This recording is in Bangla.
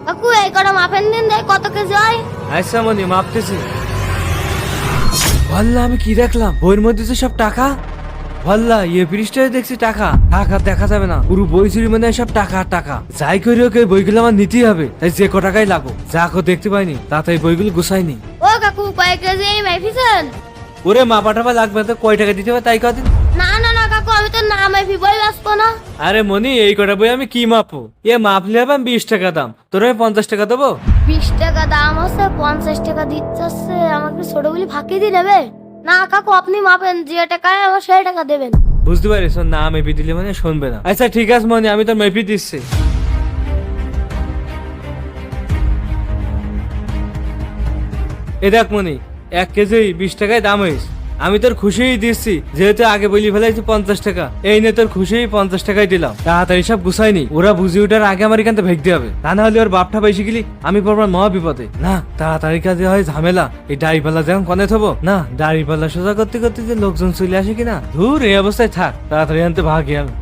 কাকু এই কটা মাপেন দিন দেখ কত কেজি হয়। আচ্ছা মনি মাপতেছি। ভাল্লা আমি কি দেখলাম বইয়ের মধ্যে তো সব টাকা। ভাল্লা পৃষ্ঠায় দেখছি টাকা, টাকা দেখা যাবে না, পুরো বই চুরি মানে সব টাকা আর টাকা। যাই করি ওকে বইগুলো আমার নিতেই হবে, তাই যে ক টাকাই লাগো যা কো দেখতে পাইনি তাতে বইগুলো গুছাইনি। ও কাকু কয় কেজি মাইফিছেন? ওরে মাপা টাপা লাগবে তো, কয় টাকা দিতে হবে তাই কদিন। না না না কাকু আমি তো না মাইফি বই বাঁচবো না। আরে মনি এই কটা বই আমি কি মাপো, মাপলে হবে আমি 20 টাকা দাম, তোর আমি 50 টাকা দেবো। 20 টাকা দাম আছে, 50 টাকা দিচ্ছে, আমাকে ছোটগুলি ফাঁকি দিয়ে নেবে না কাকু? আপনি মাপেন যে টাকায় আমার সেই টাকা দেবেন। বুঝতে পারিস না মেপি দিলে মানে শুনবে না। আচ্ছা ঠিক আছে মনি আমি তোর মেপি দিচ্ছি। এ দেখ মনি 1 কেজি 20 টাকায় দাম হয়েছে। আমি তোর খুশিই দিচ্ছি, যেহেতু আগে বলি ফেলাইছি 50 টাকা, এই নে তোর খুশি 50 টাকাই দিলাম। তাড়াতাড়ি সব গুছাইনি, ওরা বুঝি ওঠার আগে আমার এখান থেকে ভেগতে হবে, তা না হলে ওর বাপটা বেশি গেলি আমি পড়বার মহা বিপদে। না তাড়াতাড়ি কাজে হয় ঝামেলা, এই দাড়িপাল্লা যখন কনে থবো না, দাড়িপাল্লা সোজা করতে করতে যে লোকজন চলে আসে কিনা, ধুর এই অবস্থায় থাক, তাড়াতাড়ি আনতে ভাগি আমি।